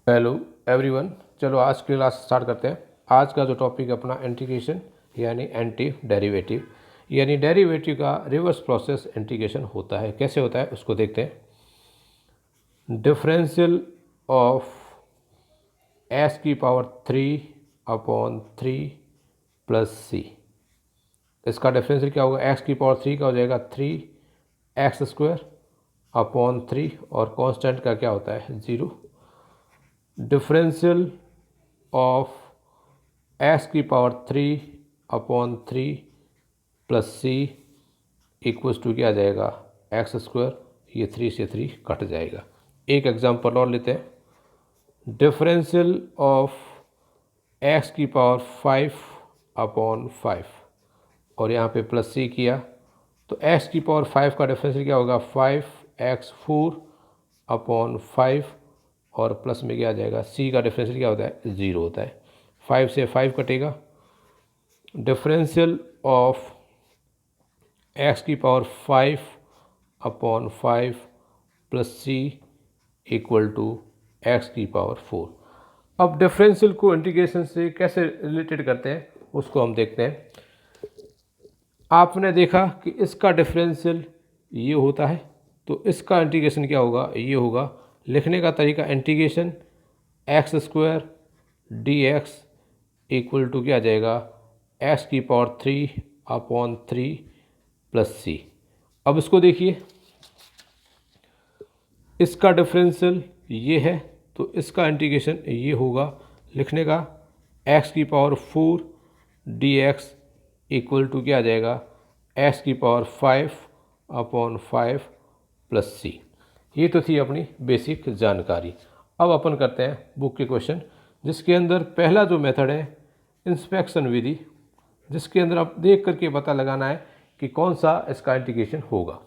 Hello everyone, चलो आज की क्लास स्टार्ट करते हैं। आज का जो टॉपिक अपना इंटीग्रेशन यानी एंटी डेरिवेटिव, यानी डेरिवेटिव का रिवर्स प्रोसेस इंटीग्रेशन होता है। कैसे होता है उसको देखते हैं। डिफरेंशियल ऑफ एस की पावर 3/3 प्लस सी, इसका डिफरेंशियल क्या होगा? एक्स की पावर 3 का हो जाएगा 3x² और कांस्टेंट का क्या होता है? 0। डिफरेंशियल ऑफ एक्स की power 3/3 plus C equals to क्या आ जाएगा? x²। ये 3 से 3 कट जाएगा। एक एग्जांपल और लेते हैं। डिफरेंशियल ऑफ एक्स की पावर 5/5 और यहाँ पे प्लस सी किया तो x की पावर 5 का डिफरेंशियल क्या होगा? 5x4/5 और प्लस में क्या आ जाएगा? c का डिफरेंशियल क्या होता है? 0 होता है। 5 से 5 कटेगा। डिफरेंशियल ऑफ x की power 5/5 plus c equal to x की पावर 4। अब डिफरेंशियल को इंटीग्रेशन से कैसे रिलेटेड करते हैं उसको हम देखते हैं। आपने देखा कि इसका डिफरेंशियल ये होता है तो इसका इंटीग्रेशन क्या होगा? ये होगा। लिखने का तरीका integration x² dx equal to क्या आ जाएगा? x की पावर 3/3 प्लस सी। अब इसको देखिए, इसका डिफरेंशियल ये है तो इसका इंटीग्रेशन ये होगा। लिखने का x की पावर 4 dx इक्वल टू क्या आ जाएगा? x की पावर 5/5 प्लस सी। ये तो थी अपनी बेसिक जानकारी। अब अपन करते हैं बुक के क्वेश्चन, जिसके अंदर पहला जो मेथड है इंस्पेक्शन विधि, जिसके अंदर आप देख करके पता लगाना है कि कौन सा इसका इंटीग्रेशन होगा।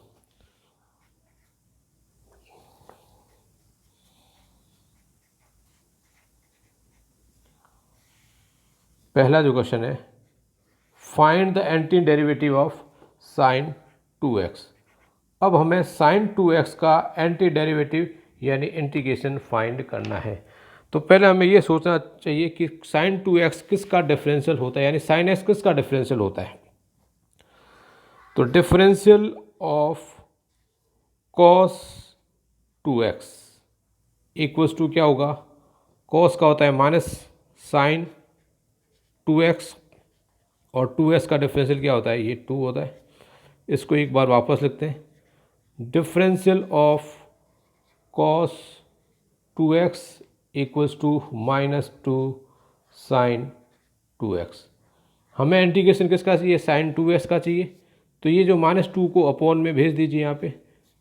पहला जो क्वेश्चन है, find the anti derivative of sine 2x। अब हमें साइन 2x का एंटी डेरिवेटिव यानी इंटीग्रेशन फाइंड करना है। तो पहले हमें ये सोचना चाहिए कि साइन 2x किसका डिफरेंशियल होता है, यानी साइन x किसका डिफरेंशियल होता है। तो differential of cos 2x equals to क्या होगा? कॉस का होता है माइनस साइन 2x और 2x का डिफरेंशियल क्या होता है? ये 2 होता है। इसको एक बार वापस लिखते हैं। Differential of cos 2x equals to -2 sine 2x। हमें इंटीग्रेशन किसका चाहिए? साइन 2x का चाहिए। तो ये जो -2 को अपॉन में भेज दीजिए यहाँ पे।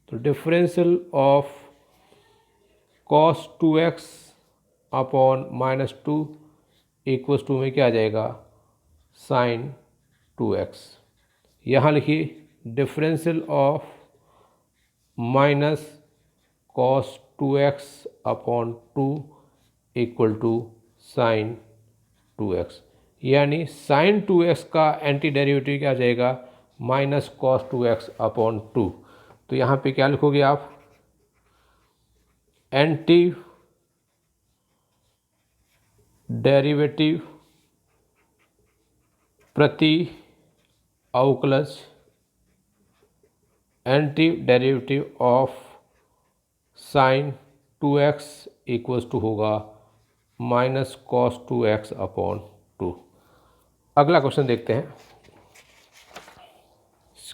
तो differential of cos 2x upon -2 equals to में क्या आ जाएगा? Sine 2x। यहाँ लिखिए differential of minus cos 2x upon 2 equal to sine 2x, यानी साइन 2x का एंटी डेरिवेटिव क्या आ जाएगा? Minus cos 2x upon 2। तो यहाँ पे क्या लिखोगे आप? एंटी डेरिवेटिव प्रति अवकलज, एंटी derivative of sine 2x equals to होगा माइनस कॉस 2x अपॉन 2। अगला क्वेश्चन देखते हैं,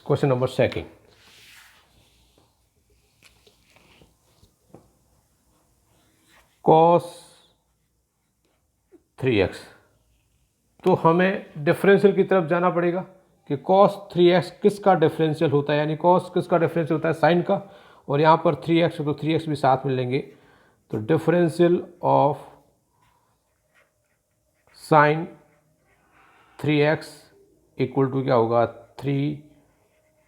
क्वेश्चन नंबर 2। Cos 3x। तो हमें डिफरेंशियल की तरफ जाना पड़ेगा कि cos 3x किसका डिफरेंशियल होता है, यानी cos किसका डिफरेंशियल होता है? साइन का। और यहाँ पर 3x तो 3x भी साथ में लेंगे। तो differential of sine 3x equal to क्या होगा? 3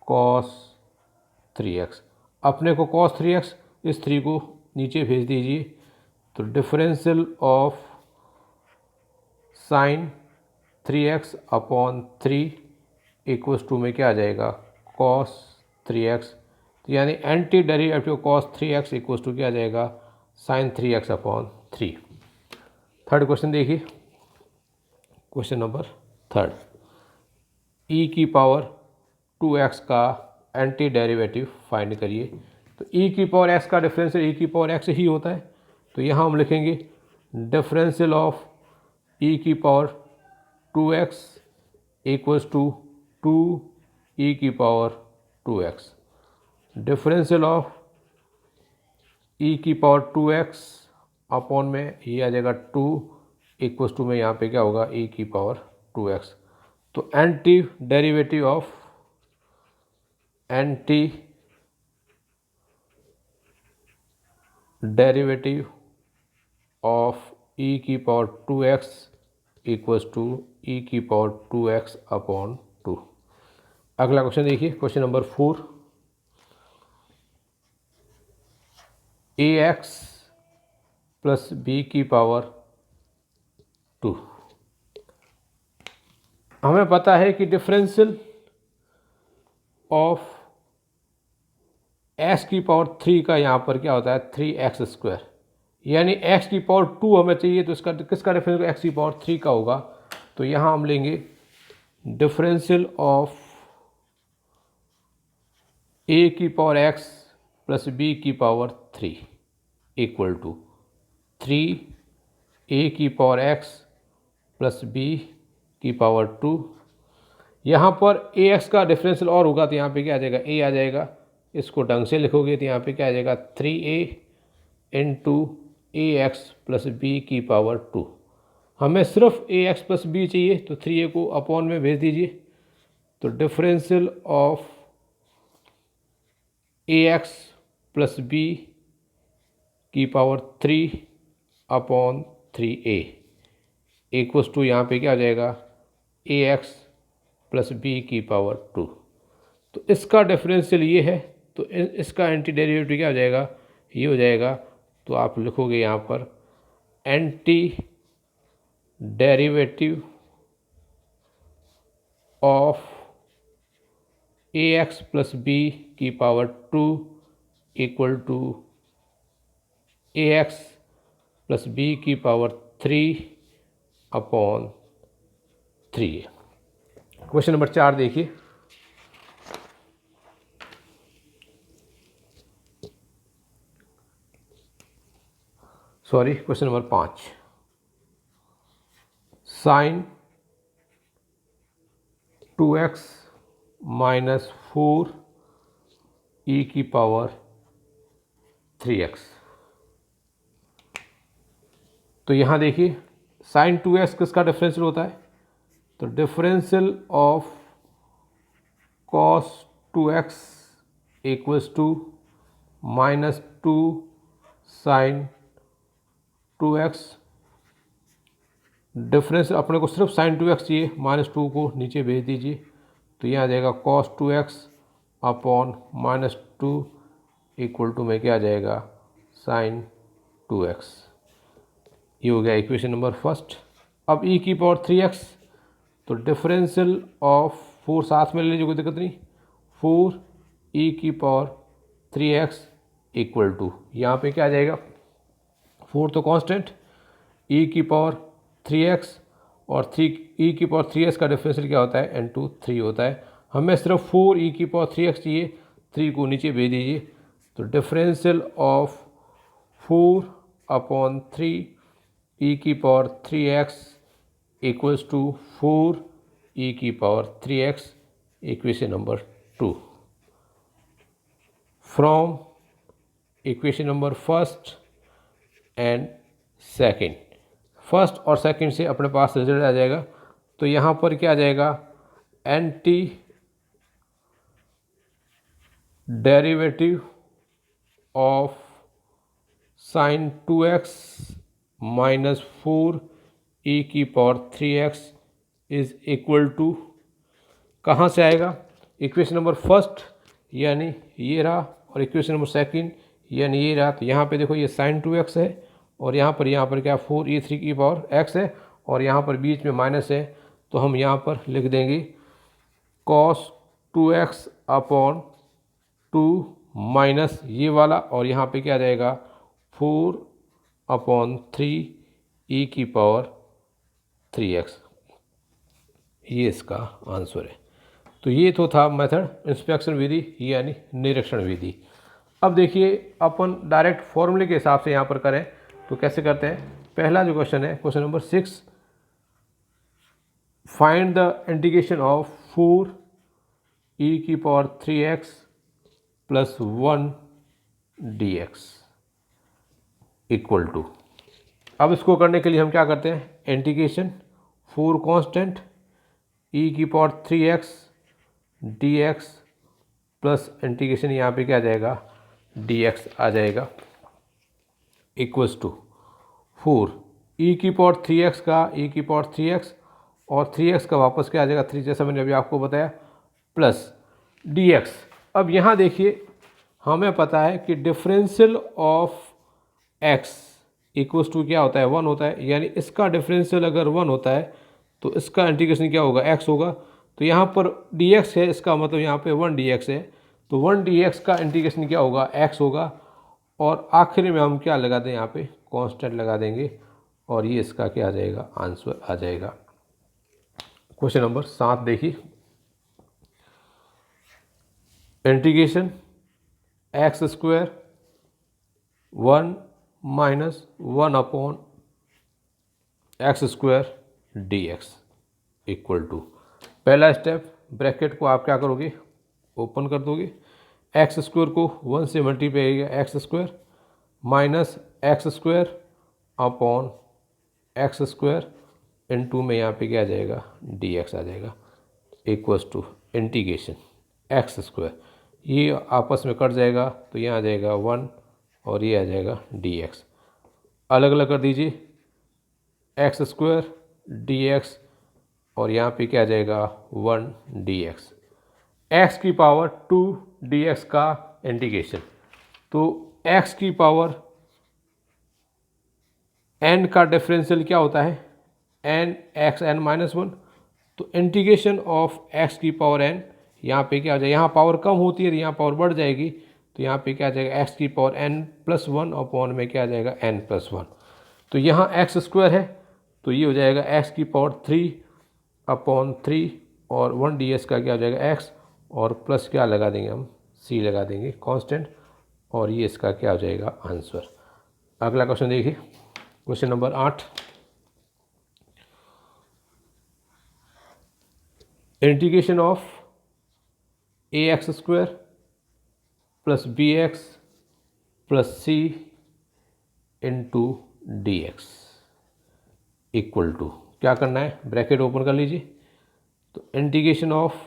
cos 3x। अपने को cos 3x, इस 3 को नीचे भेज दीजिए। तो differential of sine 3x upon 3 equals to में क्या आ जाएगा? cos 3x। तो यानी anti derivative cos 3x equals to क्या आ जाएगा? Sine 3x upon 3। Third question देखिए, क्वेश्चन नंबर थर्ड, ई की पावर 2x का एंटी डेरिवेटिव फाइंड करिए। तो ई की पावर x का डिफरेंशियल ई की पावर x ही होता है, तो यहाँ हम लिखेंगे डिफरेंशियल ऑफ ई की पावर 2x इक्वल्स टू 2 ई की पावर 2x। डिफरेंशियल ऑफ ई की पावर 2x अपॉन में ये आ जाएगा 2 इक्वल्स टू में यहाँ पे क्या होगा ई की पावर 2x। तो एंटी डेरिवेटिव ऑफ ई की पावर 2x इक्वल्स टू ई की पावर 2x अपॉन 2। अगला क्वेश्चन देखिए, question number 4, ax plus B की पावर 2। हमें पता है कि डिफरेंशियल ऑफ x की पावर 3 का यहाँ पर क्या होता है 3x², यानी x की पावर 2 हमें चाहिए, तो इसका किसका डिफरेंस x की पावर 3 का होगा। तो यहाँ हम लेंगे डिफरेंशियल ऑफ a की पावर x प्लस b की पावर 3 इक्वल टू 3 a की पावर x प्लस b की पावर 2। यहाँ पर ax का डिफरेंशियल और होगा, तो यहाँ पे क्या आ जाएगा a आ जाएगा। इसको ढंग से लिखोगे तो यहाँ पे क्या आ जाएगा 3a into ax plus B की पावर 2। हमें सिर्फ ax प्लस बी चाहिए, तो 3a को अपॉन में भेज दीजिए। तो differential of ax plus B की power 3 upon 3a equals to यहाँ पे क्या आ जाएगा ax प्लस बी की पावर 2। तो इसका डिफरेंशियल ये है, तो इसका एंटी डेरिवेटिव क्या हो जाएगा, ये हो जाएगा। तो आप लिखोगे यहाँ पर anti derivative of ax plus B की power 2 equal to ax plus B की पावर 3 अपॉन 3। क्वेश्चन नंबर 4 देखिए, question number 5, sine 2x minus 4 e की पावर 3x। तो यहाँ देखिए साइन 2x किसका डिफरेंशियल होता है, तो differential of cos 2x equals to minus 2 sine 2x। Difference अपने को सिर्फ साइन 2x चाहिए, माइनस 2 को नीचे भेज दीजिए। तो यहाँ आ जाएगा cos 2x upon minus 2 equal to में क्या आ जाएगा साइन 2x। ये हो गया इक्वेशन नंबर फर्स्ट। अब e की पावर 3x, तो डिफरेंशियल ऑफ 4 साथ में ले लीजिए, कोई दिक्कत नहीं, 4 e की पावर 3x इक्वल टू यहाँ पे क्या आ जाएगा 4 तो कांस्टेंट, e की पावर 3x और 3 e की पावर 3x का डिफरेंशियल क्या होता है n2 3 होता है। हमें सिर्फ 4 e की पावर 3x चाहिए, 3 को नीचे भेज दीजिए। तो डिफरेंशियल ऑफ 4 अपॉन 3 e की power 3x equals to 4 e की power 3x, equation number 2। From equation number first and second, first और सेकंड से अपने पास रिजल्ट आ जाएगा। तो यहाँ पर क्या आ जाएगा anti derivative of sine 2x minus 4 e की power 3x is equal to, कहाँ से आएगा इक्वेशन नंबर फर्स्ट यानी ये रहा, और इक्वेशन नंबर सेकंड यानी ये रहा। तो यहाँ पे देखो ये साइन 2x है, और यहाँ पर क्या 4e3 की पावर x है, और यहाँ पर बीच में माइनस है। तो हम यहाँ पर लिख देंगे cos 2x अपॉन 2 माइनस ये वाला, और यहाँ पे क्या आ जाएगा 4 अपॉन 3 ई की पावर 3x, ये इसका आंसर है। तो ये तो था मेथड इंस्पेक्शन विधि यानी निरीक्षण विधि। अब देखिए अपन डायरेक्ट फॉर्मूले के हिसाब से यहाँ पर करें तो कैसे करते हैं। पहला जो क्वेश्चन है question number 6, find the integration of 4 e की power 3x plus 1 dx equal to. अब इसको करने के लिए हम क्या करते हैं, इंटीग्रेशन 4 कांस्टेंट e की power 3x dx plus integration यहाँ पे क्या आ जाएगा dx आ जाएगा इक्वल्स टू 4 e की पावर 3x का e की पावर 3x और 3x का वापस क्या आ जाएगा 3, जैसा मैंने अभी आपको बताया, प्लस dx। अब यहाँ देखिए हमें पता है कि differential of x equals to क्या होता है 1 होता है, यानी इसका डिफरेंशियल अगर 1 होता है तो इसका इंटीग्रेशन क्या होगा x होगा। तो यहाँ पर dx है, इसका मतलब यहाँ पे 1 dx है, तो 1 dx का इंटीग्रेशन क्या होगा x होगा। और आखिरी में हम क्या लगा दें, यहाँ पे कांस्टेंट लगा देंगे और ये इसका क्या आ जाएगा आंसर आ जाएगा। क्वेश्चन नंबर 7 देखिए, integration X square 1 minus 1 upon X square dx equal to. पहला स्टेप, ब्रैकेट को आप क्या करोगे ओपन कर दोगे, एक्स स्क्वायर को 1 से मल्टीप्लाई करिएगा X square minus X square upon X square into में यहाँ पे क्या आ जाएगा dx आ जाएगा equals to integration X square, ये आपस में कट जाएगा तो यहाँ आ जाएगा 1 और ये आ जाएगा dx। अलग अलग कर दीजिए, एक्स स्क्वायर dx और यहाँ पे क्या आ जाएगा 1 dx। x की पावर 2 dx का इंटीग्रेशन, तो x की पावर n का डिफरेंशियल क्या होता है n x n माइनस 1, तो इंटीग्रेशन ऑफ x की पावर n, यहाँ पे क्या हो जाएगा, यहाँ पावर कम होती है तो यहाँ पावर बढ़ जाएगी, तो यहाँ पे क्या आ जाएगा x की पावर n प्लस 1 अपॉन में क्या आ जाएगा n प्लस 1। तो यहाँ x स्क्वायर है तो ये हो जाएगा x की पावर 3 अपॉन 3 और 1 ds का क्या हो जाएगा x और प्लस क्या लगा देंगे हम c लगा देंगे कांस्टेंट और ये इसका क्या हो जाएगा आंसर। अगला क्वेश्चन देखिए, question number 8, integration of ax square plus bx plus c into dx equal to, क्या करना है, ब्रैकेट ओपन कर लीजिए, तो integration of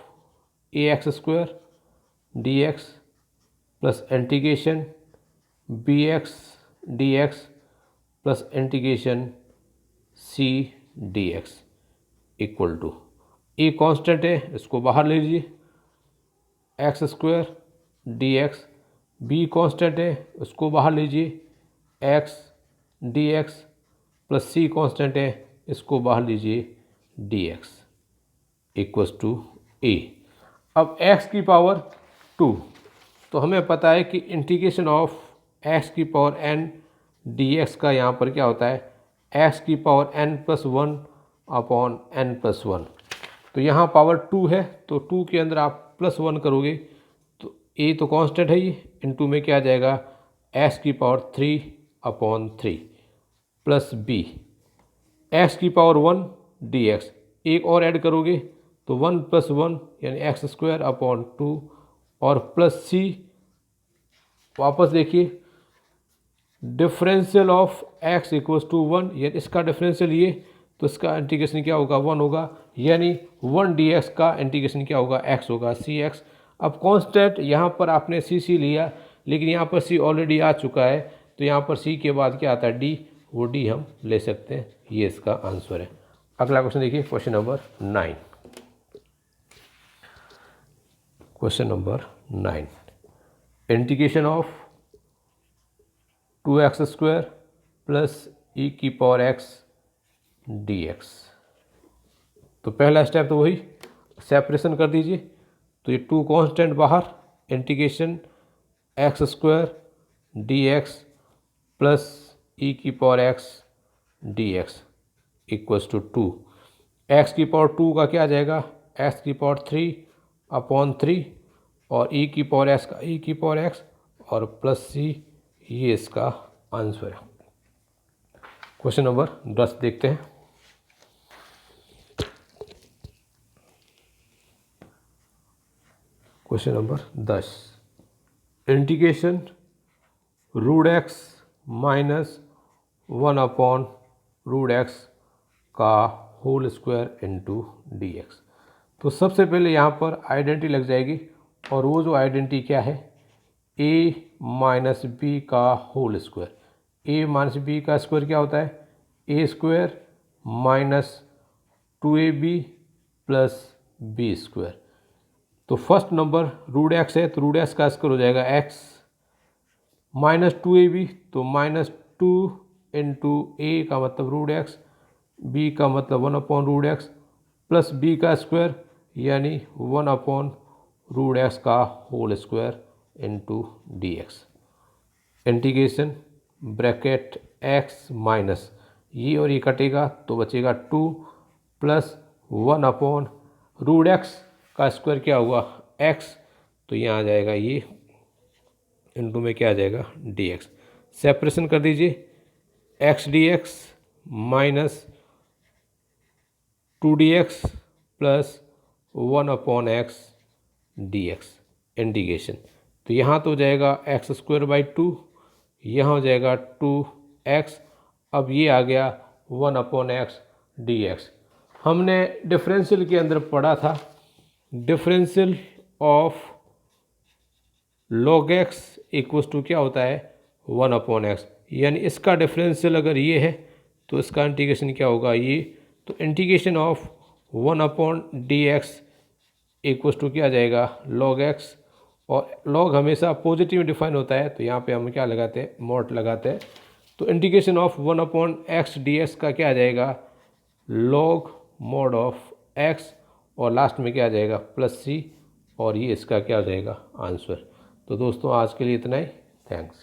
ax square dx plus integration bx dx plus integration c dx equal to, A constant है इसको बाहर ले लीजिए, X square dx, b constant है उसको बाहर लीजिए, x dx plus c constant है इसको बाहर लीजिए dx इक्वल्स टू a। अब x की पावर 2, तो हमें पता है कि इंटीग्रेशन ऑफ x की पावर n dx का यहाँ पर क्या होता है x की power n plus 1 upon n plus 1, तो यहाँ पावर 2 है तो 2 के अंदर आप प्लस 1 करोगे तो a तो कांस्टेंट है ये, इनटू में क्या आ जाएगा x की power 3 upon 3 plus b x की पावर 1 dx, एक और ऐड करोगे तो 1 प्लस 1 यानी एक्स स्क्वायर अपॉन 2 और प्लस c, वापस देखिए differential of x equals to 1, यानी इसका डिफरेंशियल ये, तो इसका इंटीग्रेशन क्या होगा 1 होगा, यानी 1 dx का इंटीग्रेशन क्या होगा x होगा cx। अब कांस्टेंट यहाँ पर आपने c लिया लेकिन यहाँ पर c ऑलरेडी आ चुका है तो यहाँ पर c के बाद क्या आता है d, वो d हम ले सकते हैं, ये इसका आंसर है। अगला क्वेश्चन देखिए, question number 9, question number 9, integration of 2x square plus e की पावर x dx। तो पहला स्टेप तो वही सेपरेशन कर दीजिए, तो ये 2 कांस्टेंट बाहर, integration X square dx plus e की power x D X equals to 2। X की पावर 2 का क्या आ जाएगा, एक्स की पावर 3/3 और ई की पावर एक्स का ई की पावर एक्स और प्लस सी, ये इसका आंसर है। क्वेश्चन नंबर 10 देखते हैं। Question number 10, integration root X minus 1/√x का whole square into D X. तो सबसे पहले यहाँ पर आइडेंटिटी लग जाएगी, और वो जो आइडेंटिटी क्या है, a माइनस बी का whole square. a minus B का स्क्वायर क्या होता है, a square minus 2ab plus B square. तो फर्स्ट नंबर रूट एक्स है, तो रूट एक्स का स्क्वायर हो जाएगा x माइनस 2ab, तो -2 इंटू ए का मतलब रूट एक्स, बी का मतलब 1/√x प्लस बी का स्क्वायर यानी 1/√x का whole square into D X. Integration bracket x minus ये और ये कटेगा तो बचेगा 2 प्लस 1/√x का स्क्वायर क्या हुआ x, तो यहाँ आ जाएगा ये इंटू में क्या आ जाएगा डी एक्स। सेपरेशन कर दीजिए, x D x minus 2dx plus 1/x dx integration. तो यहाँ तो हो जाएगा x²/2, यहाँ हो जाएगा 2x, अब ये आ गया 1/x dx। हमने डिफरेंशियल के अंदर पढ़ा था, differential of log x equals to क्या होता है 1/x, यानी इसका डिफरेंशियल अगर ये है तो इसका इंटीग्रेशन क्या होगा ये, तो integration of 1/dx equals to क्या आ जाएगा log x, और log हमेशा पॉजिटिव डिफाइन होता है तो यहाँ पे हम क्या लगाते हैं मॉड लगाते हैं। तो इंटीग्रेशन ऑफ 1/x dx का क्या आ जाएगा log mod ऑफ x, और लास्ट में क्या आ जाएगा प्लस सी, और ये इसका क्या आ जाएगा आंसर। तो दोस्तों आज के लिए इतना ही, थैंक्स।